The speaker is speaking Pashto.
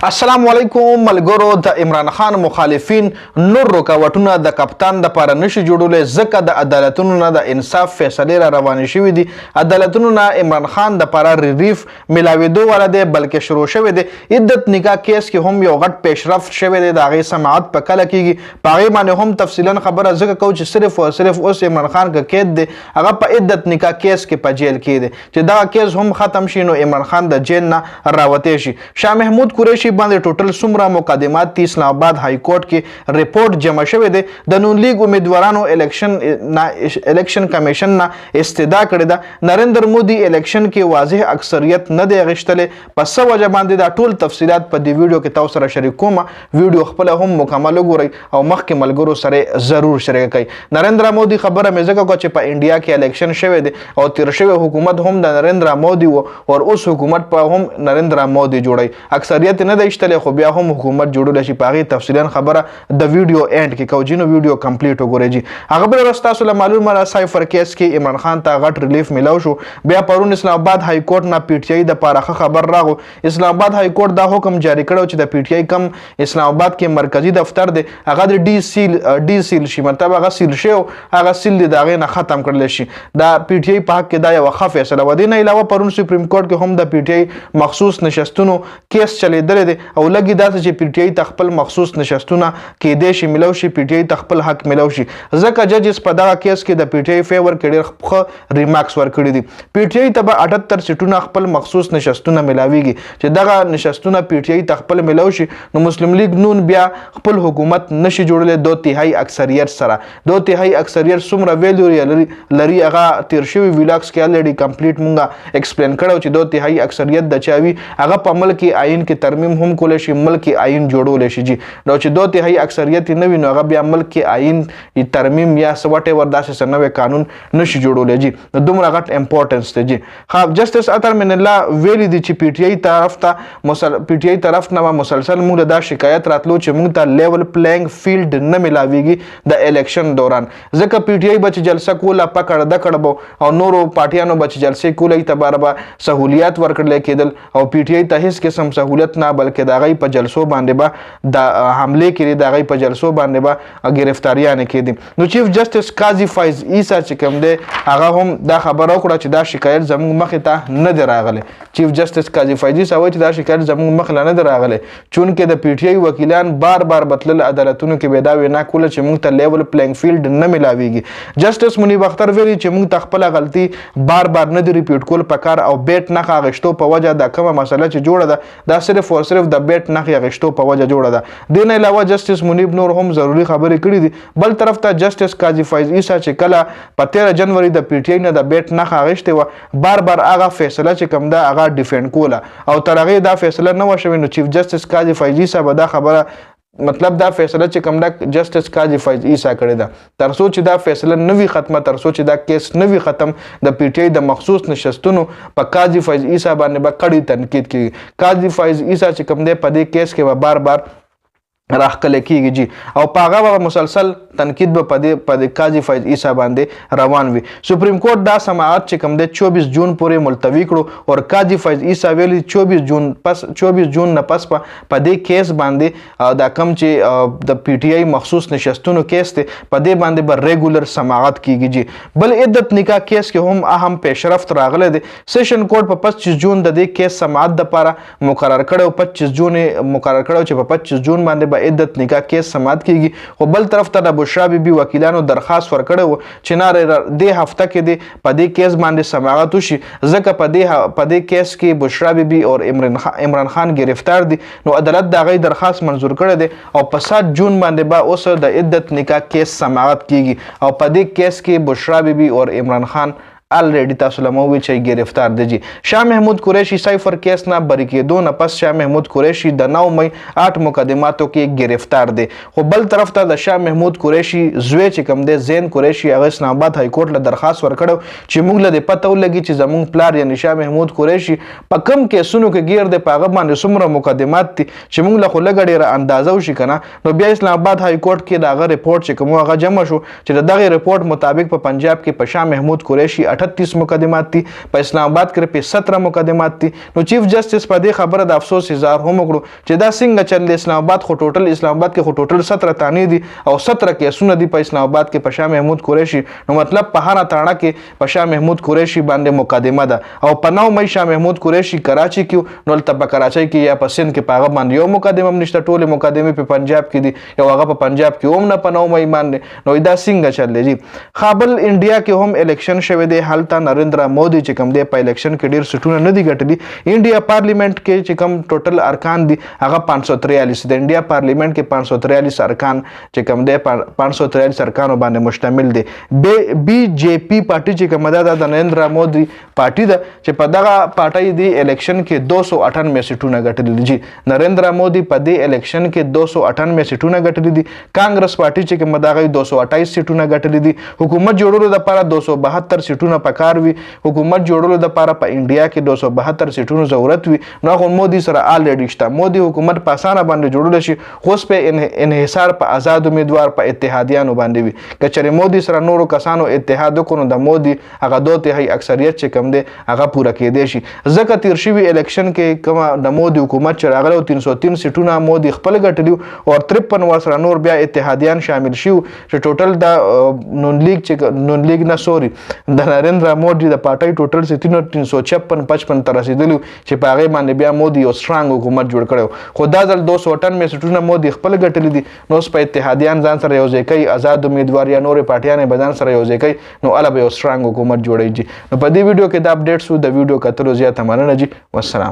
السلام علیکم ملګرو. د عمران خان مخالفین نور رکاوټونه د کپتان د پاره نشي جوړولای ځکه د عدالتونو نه د انصاف فیصله را روانې شوې دي. عدالتونو نه عمران خان د پاره ریلیف ملاویدو ولا دی بلکې شروع شوې دي. عدت نکاح کیس کې هم یو غټ پیشرفت شوې دی. د هغې سماعت په کله کېږي په هغې باندې هم تفصیلا خبره ځکه کوو چې صرف او صرف اوس عمران خان که قید دی هغه په عدت نکاح کیس کې په جیل کې دی چې دغه کیس هم ختم شي نو عمران خان د جیل نه راوتی شي. شاه محمود قریشي باندې ټوټل څومره مقدمات دي اسلام آباد های کورټ کې ریپورت جمع شوی دی. د نون لیگ امیدوارانو الیکشن کمیشن نه استدعا کړې ده. نریندر مودي الیکشن کې واضح اکثریت نه دی اخیستلی. په څه وجه باندې دا ټول تفصیلات په دې ویډیو کې تاسو سره شریک کوم. ویډیو خپله هم مکمل وګورئ او مخکې ملګرو سره ضرور شریک کړئ. نریندر مودي خبره مې ځکه کوه چې په انډیا کې الیکشن شوی دی او تیر شوی حکومت هم د نریندر مودي و او اوس حکومت په هم نریندر مودي جوړی. اکثریت نه دی ایشتلی خو بیا هم حکومت جوړولی شي. په هغې تفصیلا خبره د ویډیو اینډ کې کوو جینو ویډیو کمپلیټ وګورئ. جي هغه بله ورځ تاسو له معلومه ده سایفر کیس کې عمران خان ته غټ ریلیف میلاو شو. بیا پرون اسلام آباد های کورټ نه پی ټي آی دپاره ښه خبر راغو. اسلام آباد های کورټ دا حکم جاری کړی چې د پی ټي آی کم اسلام آباد کې مرکزي دفتر دی هغه د ډي سیل شي مطلب هغه سیل شي او هغه سیل دی د هغې نه ختم کړلی شي. دا پی ټي آی په حق کې دا یوه ښه فیصله وه. دې نه علاوه پرون سپریم کورټ کې هم د پی ټي آی مخصوص نشستونو کیس چلیدلی دی او لږې داسې چې پی ټي آی ته خپل مخصوص نشستونه کیدای شي میلاو شي. پی ټي آی ته خپل حق میلاو شي ځکه ججز په دغه کیس کې د پی ټي آی فیور کې ډېر ښه ریمارکس ورکړي دي. پی ټي آی ته به 78 سیټونه خپل مخصوص نشستونه میلاویږي چې دغه نشستونه پی ټي آی ته خپل میلاو شي نو مسلم لیگ نون بیا خپل حکومت نشي جوړلی 2/3 اکثریت سره. 2/3 اکثریت څومره ویلیو لري هغه تیر شوي ویلاګس کې الریډي کمپلیټ مونږه ایکسپلین کړی چې 2/3 اکثریت د چا وي هغه په ملکي آئین کې ترمیم هم کولی شي ملکي آئین جوړولی شي. جي نو چې 2/3 اکثریت نه وي نو هغه بیا ملکي آئین ترمیم یا څه وټ ایور داسې څه نوی قانون نشي جوړولی. جي نو دومره غټ امپورټنس دی. جي ښه جسټس اطهر من الله ویلي دي چې پی ټي آی طرف نه به مسلسل موږ دا شکایت راتلو چې موږ ته لیول پلینګ فیلډ نه میلاویږي د الیکشن دوران ځکه پی ټي آی به چې جلسه کوله پکړ دکړ به او نورو پارټیانو به چې جلسې کولی ته باره به سهولیات ورکړلی کېدل او پی ټي آی ته هېڅ قسم سهولیت نه بلکې د هغوی په جلسو باندې به د حملې کېدې د هغوی په جلسو باندې به ګرفتاریانې کېدې. نو چیف جسټس قاضي فایز عیسی چې کوم دی هغه هم دا خبره وکړه چې دا شکایت زموږ مخې ته نه دی راغلی. چیف جسټس قاضي فایز عیسی وایي چې دا شکایت زموږ مخې ته نه دی راغلی چونکې د پی ټي آی وکیلان بار بتلل عدالتونو کې به دا وینا کوله چې موږ ته لیول پلینګ فیلډ نه میلاویږي. جسټس منیب اختر ویلي چې موږ ته خپله غلطي بار نه دی ریپیټ کول پکار او بیټ نښه اخیستو په وجه دا کومه مسله چې جوړه ده دا صرف او صرف د بیټ نښې اخیستو په وجه جوړه ده. دې نه علاوه جسټس منیب نور هم ضروري خبرې کړي دي. بل طرف ته جسټس قاضي فایز عیسی چې کله په 13 جنوري د پی ټي آی نه د بیټ نښه اخیستې وه بار هغه فیصله چې کوم ده هغه ډیفینډ کوله او تر هغې دا فیصله نه وه شوې نو چیف جسټس قاضي فایز عیسی به دا خبره مطلب دا فیصله چې کوم ده جسټس قاضي فایز عیسی کړې ده تر څو چې دا فیصله نه وي ختمه تر څو چې دا کیس نه وي ختم د پی ټي آی د مخصوص نشستونو په قاضي فایز عیسی باندې به کړی تنقید کېږي. قاضي فایز عیسی چې کوم دی په دې کیس کې به بار راښکلی کېږي. جي او په هغه به مسلسل تنقید به په د قاضي فایز عیسی باندې روان وي. سپریم کورټ دا سماعت چې کوم دی 24 جون پورې ملتوي کړو او قاضي فایز عیسی ویلي 24 جون نه پس په دې کیس باندې دا کم چې د پی ټي آی مخصوص نشستونو کیس دی په دې باندې به ریګولر سماعت کېږي. جي بل عدت نکاح کیس کې هم اهم پیشرفت راغلی دی. سیشن کورټ په 25 جون د دې کیس سماعت دپاره مقرر کړی او 25 جون مقرر کړی چې په 25 جون باندې به عدت نکاح کیس سماعت کېږي. خو بل طرف ته د بشرا بیبي وکیلانو درخواست ورکړی و چې نه دې هفته کې دی په دې کیس باندې سماعت وشي ځکه په دې کیس کې بشرا بیبي او عمران خان گرفتار دي نو عدالت د هغوی درخواست منظور کړی دی او په 7 جون باندې به اوس د عدت نکاح کیس سماعت کېږي او په دې کیس کې بشرا بیبي او عمران خان الریډي تاسو له ما وویل چې ګرفتار دی. جي شاه محمود قریشي سایفر کیس نه بری کېدو نه پس شاه محمود قریشي د 9 مئی 8 مقدماتو کې ګرفتار دی. خو بل طرف ته د شاه محمود قریشي زوی چې کوم دی زین قریشي هغه اسلام آباد های کورټ له درخواست ورکړو چې موږ له دې پته ولګي چې زموږ پلار یعنې شاه محمود قریشي په کوم کیسونو کې ګیر دی په هغه باندې څومره مقدمات دي چې موږ له خو لږه ډېره اندازه وشي که نه نو بیا اسلام آباد های کورټ کې د هغه ریپورټ چې کوم هغه جمع شو چې د دغې ریپورټ مطابق په پنجاب کې په شاه محمود قریشي 38 مقدمات دي، په اسلام آباد کې په 17 مقدمات دي. نو چیف جسټس په دې خبره د افسوس اظهار هم وکړو چې دا څنګه چل اسلام آباد خو ټوټل اسلام آباد کې خو ټوټل 17 تانی دي او 17 کیسونه دي په اسلام آباد کې په شاه محمود قریشي. نو مطلب په هر تاړه کې په شاه محمود قریشي باندې مقدمه ده او په 9 مې شاه محمود قریشي کراچي کې نو تل په کراچي کې یا په سند کې په هغه باندې یو مقدمه نشته، ټول مقدمه په پنجاب کې دي، یو هغه په پنجاب کې هم نه په 9 مې باندې. نو دا څنګه چل دي؟ خابل انډیا کې هم الیکشن شوه دی، حالت نریندرا مودي چې کوم دی په الیکشن کې ډیر سټونه نه دي ګټلي. انډیا پارلیمنت کې چې کوم ټوټل ارکان دي هغه 543 د انډیا پارلیمنت کې 543 ارکان چې کوم دی 543 ارکانو باندې مشتمل دي. بی جے پی پارټي چې کوم ده د نریندرا مودي پارټي ده چې په دغه پارټي دی الیکشن کې 298 سټونه ګټلي دي. نریندرا مودي په دې الیکشن کې 298 سټونه ګټلي دي. کانګرس پارټي چې کوم دغه 228 سټونه ګټلي دي. حکومت جوړولو لپاره 272 سټونه پکار وي. حکومت جوړولو لپاره په انډیا کې 272 سټونو ضرورت وي. نو غو مودي سره الریډي شته. مودي حکومت په اسانه باندې جوړول شي، خو په انحصار په آزاد امیدوار په اتحادیانو باندې وي. کچره مودي سره نورو کسانو اتحاد وکړو د مودي هغه 2/3 اکثریت چې کوم دی هغه پوره کېدی شي. ځکه تیر شوی الیکشن کې کوم د مودي حکومت چې راغله 303 سټونه مودي خپل ګټلیو او 53 ورسره نور بیا اتحادیان شامل شي چې ټوټل د نون لیگ نه سوري د نریندرا مودي د پارټي ټوټل 356 55 تر رسیدلو چې په هغه باندې بیا مودي یو سترانګ حکومت جوړ کړو. خو دا ځل 298 سټونه مودي خپل ګټلې دي. نو په اتحادیان ځان سره یوځای کوي، آزاد امیدوار یا نور پارټیان به ځان سره یوځای کوي، نو اله به یو سترانګ حکومت جوړیږي. نو په دې ویډیو کې دا اپډیټس وو. د ویډیو کتلو زیاته مننه جی. والسلام.